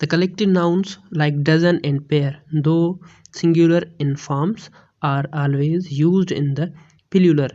the collective nouns like dozen and pair, though singular in forms, are always used in the plural۔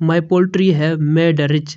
my poultry have made a rich۔